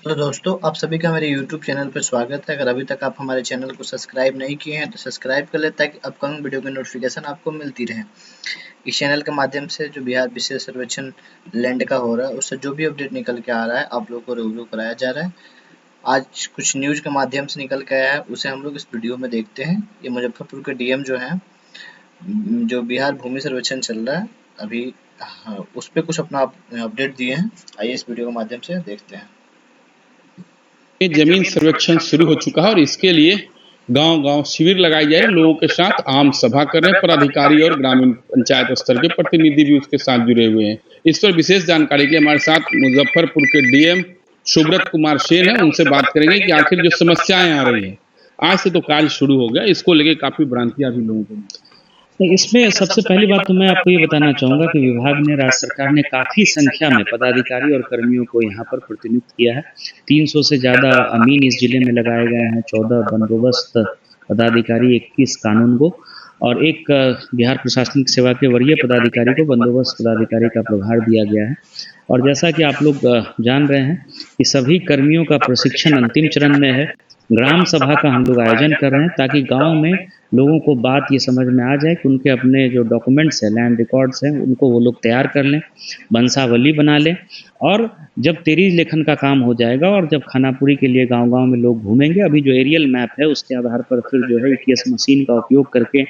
Hello दोस्तों, आप सभी का मेरे यूट्यूब चैनल पर स्वागत है। अगर अभी तक आप हमारे चैनल को सब्सक्राइब नहीं किए हैं तो सब्सक्राइब कर लें ताकि अपकमिंग वीडियो की नोटिफिकेशन आपको मिलती रहे। इस चैनल के माध्यम से जो बिहार विशेष सर्वेक्षण लैंड का हो रहा है उससे जो भी अपडेट निकल के आ रहा है आप लोगों को रिव्यू कराया जा रहा है। आज कुछ न्यूज़ के माध्यम से निकल के आया है, उसे हम लोग इस वीडियो में देखते हैं। ये मुजफ्फरपुर के डीएम जो हैं, जो बिहार भूमि सर्वेक्षण चल रहा है अभी, हाँ, उस पर कुछ अपना अपडेट दिए हैं। आइए इस वीडियो के माध्यम से देखते हैं। जमीन सर्वेक्षण शुरू हो चुका है और इसके लिए गांव-गांव शिविर लगाए जा रहे हैं। लोगों के साथ आम सभा कर रहे हैं। पदाधिकारी और ग्रामीण पंचायत स्तर के प्रतिनिधि भी उसके साथ जुड़े हुए हैं। इस पर विशेष जानकारी के लिए हमारे साथ मुजफ्फरपुर के डीएम सुब्रत कुमार सेन है। उनसे बात करेंगे कि आखिर जो समस्याएं आ रही हैं, आज से तो कार्य शुरू हो गया, इसको लेके काफी भ्रांतियां भी लोगों को। इसमें सबसे पहली बात तो मैं आपको ये बताना चाहूँगा कि विभाग ने, राज्य सरकार ने काफ़ी संख्या में पदाधिकारी और कर्मियों को यहाँ पर प्रतिनियुक्त किया है। 300 से ज़्यादा अमीन इस जिले में लगाए गए हैं, 14 बंदोबस्त पदाधिकारी, 21 कानूनगो और एक बिहार प्रशासनिक सेवा के वरीय पदाधिकारी को बंदोबस्त पदाधिकारी का प्रभार दिया गया है। और जैसा कि आप लोग जान रहे हैं कि सभी कर्मियों का प्रशिक्षण अंतिम चरण में है। ग्राम सभा का हम लोग आयोजन कर रहे हैं ताकि गांव में लोगों को बात ये समझ में आ जाए कि उनके अपने जो डॉक्यूमेंट्स हैं, लैंड रिकॉर्ड्स हैं, उनको वो लोग तैयार कर लें, वंशावली बना लें। और जब तेरी लेखन का काम हो जाएगा और जब खानापुरी के लिए गांव-गांव में लोग घूमेंगे, अभी जो एरियल मैप है उसके आधार पर फिर जो है ईटीएस मशीन का उपयोग करके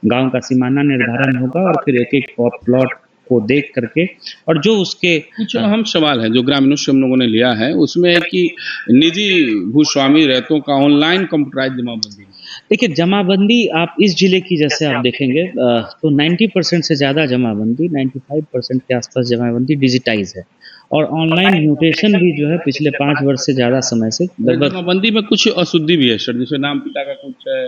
गांव का सीमाना निर्धारण होगा और फिर एक-एक प्लॉट को देख करके और जो उसके कुछ अहम सवाल है जो ग्रामीणों से हम लोगों ने लिया है, उसमें है कि निजी भूस्वामी रहतों का ऑनलाइन कंप्यूटराइज जमाबंदी। देखिए, जमाबंदी आप इस जिले की जैसे आप देखेंगे तो 90% से ज़्यादा जमाबंदी, 95% के आसपास जमाबंदी डिजिटाइज है और ऑनलाइन म्यूटेशन भी जो है पिछले 5 वर्ष से ज़्यादा समय से लगभग। जमाबंदी में कुछ अशुद्धि भी है सर, जैसे नाम पिता का कुछ है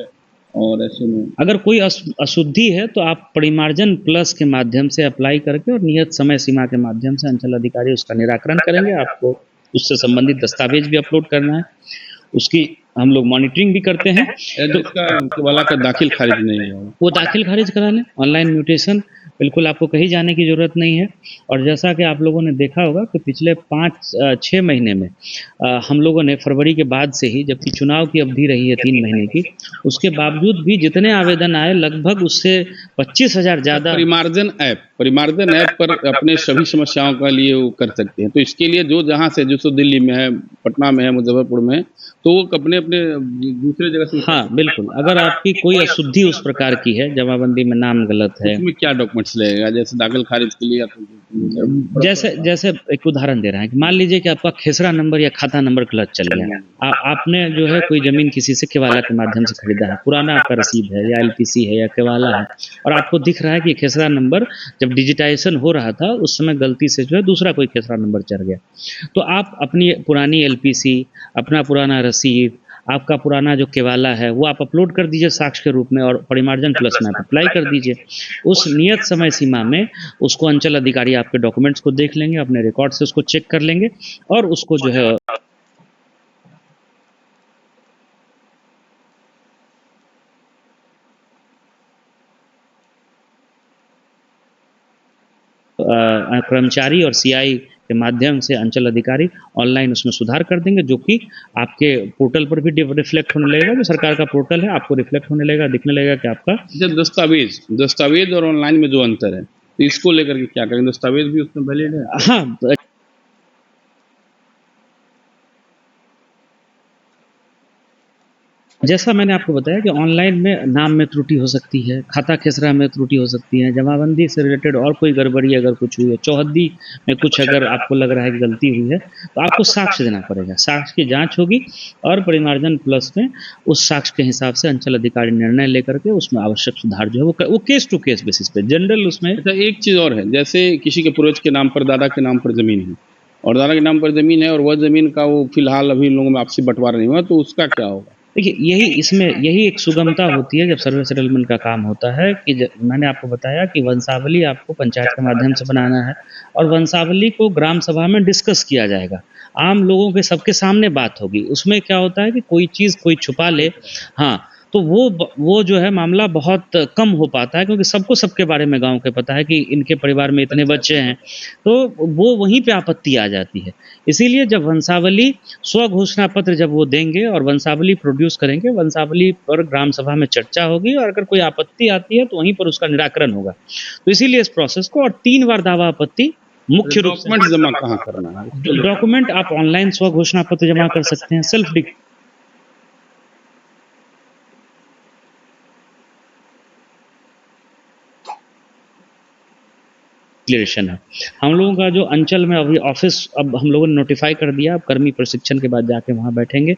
और ऐसे में अगर कोई अशुद्धि है तो आप परिमार्जन प्लस के माध्यम से अप्लाई करके और नियत समय सीमा के माध्यम से अंचल अधिकारी उसका निराकरण करेंगे। आपको उससे संबंधित दस्तावेज भी अपलोड करना है, उसकी हम लोग मॉनिटरिंग भी करते हैं। तो वाला का दाखिल खारिज नहीं है, वो दाखिल खारिज करा लें। ऑनलाइन म्यूटेशन बिल्कुल आपको कहीं जाने की ज़रूरत नहीं है। और जैसा कि आप लोगों ने देखा होगा कि पिछले 5-6 महीने में हम लोगों ने फरवरी के बाद से ही, जबकि चुनाव की अवधि रही है 3 महीने की, उसके बावजूद भी जितने आवेदन आए लगभग उससे 25,000 ज़्यादा। परिमार्जन ऐप पर अपने सभी समस्याओं के लिए वो कर सकते हैं। तो इसके लिए जो जहाँ से जो दिल्ली में है, पटना में है, मुजफ्फरपुर में है, तो वो अपने अपने दूसरे जगह से। हाँ बिल्कुल, अगर आपकी कोई अशुद्धि उस प्रकार की है, जमाबंदी में नाम गलत है, उसमें क्या डॉक्यूमेंट्स लगेगा, जैसे दाखिल खारिज के लिए जैसे एक उदाहरण दे रहे हैं कि मान लीजिए कि आपका खेसरा नंबर या खाता नंबर गलत चल गया। आपने जो है कोई जमीन किसी से केवाला के माध्यम से खरीदा है, पुराना आपका रसीद है या एलपीसी है या केवाला है, और आपको दिख रहा है कि खेसरा नंबर जब डिजिटाइजेशन हो रहा था उस समय गलती से जो है दूसरा कोई खेसरा नंबर चढ़ गया। तो आप अपनी पुरानी एलपीसी, अपना पुराना रसीद, आपका पुराना जो केवाला है वो आप अपलोड कर दीजिए साक्ष्य के रूप में और परिमार्जन प्लस में आप अप्लाई कर दीजिए। उस नियत समय सीमा में उसको अंचल अधिकारी आपके डॉक्यूमेंट्स को देख लेंगे, अपने रिकॉर्ड से उसको चेक कर लेंगे और उसको जो है कर्मचारी और सीआई के माध्यम से अंचल अधिकारी ऑनलाइन उसमें सुधार कर देंगे, जो कि आपके पोर्टल पर भी रिफ्लेक्ट होने लगेगा। जो सरकार का पोर्टल है आपको रिफ्लेक्ट होने लगेगा, दिखने लगेगा कि आपका जब दस्तावेज और ऑनलाइन में जो अंतर है, तो इसको लेकर के क्या करेंगे? दस्तावेज भी उसमें वैलिड है? हाँ, जैसा मैंने आपको बताया कि ऑनलाइन में नाम में त्रुटि हो सकती है, खाता खेसरा में त्रुटि हो सकती है, जमाबंदी से रिलेटेड और कोई गड़बड़ी अगर कुछ हुई है, चौहद्दी में कुछ अगर आपको लग रहा है कि गलती हुई है, तो आपको साक्ष्य देना पड़ेगा। साक्ष्य की जांच होगी और परिमार्जन प्लस में उस साक्ष्य के हिसाब से अंचल अधिकारी निर्णय लेकर के उसमें आवश्यक सुधार जो है वो केस टू केस बेसिस पे, जनरल उसमें। एक चीज़ और है, जैसे किसी के पूर्वज के नाम पर, दादा के नाम पर ज़मीन है और दादा के नाम पर ज़मीन है और वह ज़मीन का वो फिलहाल अभी लोगों में आपसी बंटवारा नहीं हुआ, तो उसका क्या होगा? देखिए, यही एक सुगमता होती है जब सर्वे सेटलमेंट का काम होता है कि मैंने आपको बताया कि वंशावली आपको पंचायत के माध्यम से बनाना है और वंशावली को ग्राम सभा में डिस्कस किया जाएगा। आम लोगों के सबके सामने बात होगी। उसमें क्या होता है कि कोई चीज़ कोई छुपा ले, हाँ, तो वो जो है मामला बहुत कम हो पाता है, क्योंकि सबको सबके बारे में गाँव के पता है कि इनके परिवार में इतने बच्चे हैं, तो वो वहीं पे आपत्ति आ जाती है। इसीलिए जब वंशावली स्वघोषणा पत्र जब वो देंगे और वंशावली प्रोड्यूस करेंगे, वंशावली पर ग्राम सभा में चर्चा होगी और अगर कोई आपत्ति आती है तो वहीं पर उसका निराकरण होगा। तो इसीलिए इस प्रोसेस को, और 3 बार दावा आपत्ति मुख्य रूप से डॉक्यूमेंट जमा कहाँ करना है? डॉक्यूमेंट आप ऑनलाइन स्वघोषणा पत्र जमा कर सकते हैं, सेल्फ डिक्लेरेशन है। हम लोगों का जो अंचल में अभी ऑफिस अब हम लोगों ने नोटिफाई कर दिया, अब कर्मी प्रशिक्षण के बाद जाके वहाँ बैठेंगे,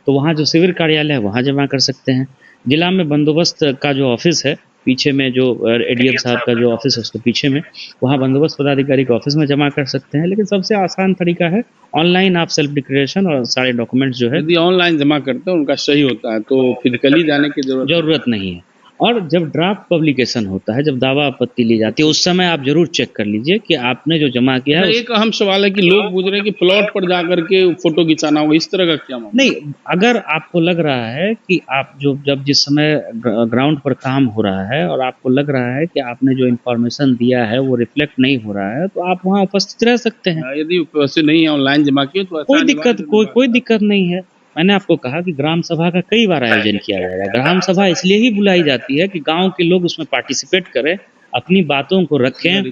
तो वहाँ जो शिविर कार्यालय है वहाँ जमा कर सकते हैं। जिला में बंदोबस्त का जो ऑफिस है, पीछे में जो एडीएम साहब का जो ऑफिस है उसके पीछे में, वहाँ बंदोबस्त पदाधिकारी के ऑफिस में जमा कर सकते हैं। लेकिन सबसे आसान तरीका है ऑनलाइन, आप सेल्फ डिक्लेरेशन और सारे डॉक्यूमेंट्स जो है, यदि ऑनलाइन जमा करते हैं उनका सही होता है तो फिजिकली जाने की जरूरत नहीं है। और जब ड्राफ्ट पब्लिकेशन होता है, जब दावा आपत्ति ली जाती है, उस समय आप जरूर चेक कर लीजिए कि आपने जो जमा किया है। एक अहम सवाल है कि लोग पूछ रहे हैं कि प्लॉट पर जाकर के फोटो खिंचाना होगा, इस तरह का क्या मामला? नहीं, अगर आपको लग रहा है कि आप जब जिस समय ग्राउंड पर काम हो रहा है और आपको लग रहा है कि आपने जो इन्फॉर्मेशन दिया है वो रिफ्लेक्ट नहीं हो रहा है, तो आप वहाँ उपस्थित रह सकते हैं। यदि वैसे नहीं है, ऑनलाइन जमा किए तो कोई दिक्कत नहीं है। मैंने आपको कहा कि ग्राम सभा का कई बार आयोजन किया जाएगा। ग्राम सभा इसलिए ही बुलाई जाती है कि गांव के लोग उसमें पार्टिसिपेट करें, अपनी बातों को रखें,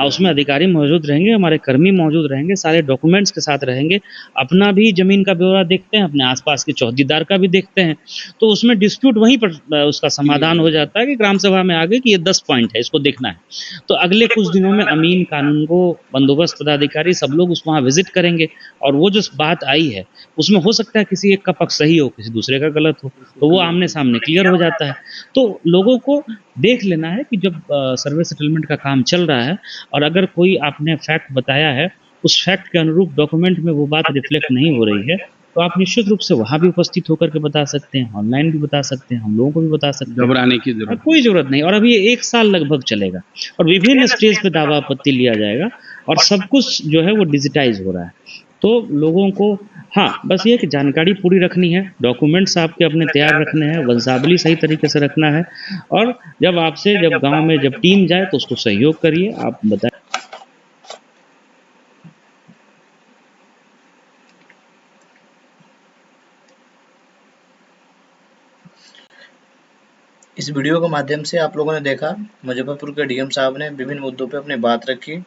उसमें अधिकारी मौजूद रहेंगे, हमारे कर्मी मौजूद रहेंगे, सारे डॉक्यूमेंट्स के साथ रहेंगे, अपना भी जमीन का ब्यौरा देखते हैं, अपने आसपास के चौकीदार का भी देखते हैं, तो उसमें डिस्प्यूट वहीं पर उसका समाधान हो जाता है कि ग्राम सभा में आगे कि ये 10 पॉइंट है, इसको देखना है। तो अगले कुछ दिनों में अमीन, कानूनगो, बंदोबस्त पदाधिकारी सब लोग उस वहाँ विजिट करेंगे, और वो जो बात आई है उसमें हो सकता है किसी एक का पक्ष सही हो, किसी दूसरे का गलत हो, तो वो आमने सामने क्लियर हो जाता है। तो लोगों को देख लेना है कि जब सर्वे सेटलमेंट का काम चल रहा है और अगर कोई आपने फैक्ट बताया है, उस फैक्ट के अनुरूप डॉक्यूमेंट में वो बात रिफ्लेक्ट नहीं हो रही है, तो आप निश्चित रूप से वहाँ भी उपस्थित होकर के बता सकते हैं, ऑनलाइन भी बता सकते हैं, हम लोगों को भी बता सकते हैं। घबराने की जरूरत कोई जरूरत नहीं। और अभी ये 1 साल लगभग चलेगा और विभिन्न स्टेज पे दावा आपत्ति लिया जाएगा और सब कुछ जो है वो डिजिटाइज हो रहा है। तो लोगों को हाँ, बस ये कि जानकारी पूरी रखनी है, डॉक्यूमेंट्स आपके अपने तैयार रखने हैं, वंशावली सही तरीके से रखना है, और जब गांव में जब टीम जाए तो उसको सहयोग करिए। आप बताएं। इस वीडियो के माध्यम से आप लोगों ने देखा मुजफ्फरपुर के डीएम साहब ने विभिन्न मुद्दों पे अपनी बात रखी।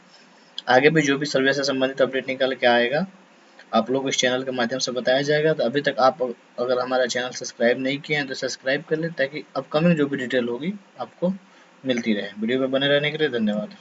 आगे भी जो भी सर्वे से संबंधित अपडेट निकल के आएगा आप लोग इस चैनल के माध्यम से बताया जाएगा। तो अभी तक आप अगर हमारा चैनल सब्सक्राइब नहीं किए हैं तो सब्सक्राइब कर लें ताकि अपकमिंग जो भी डिटेल होगी आपको मिलती रहे। वीडियो पे बने रहने के लिए धन्यवाद।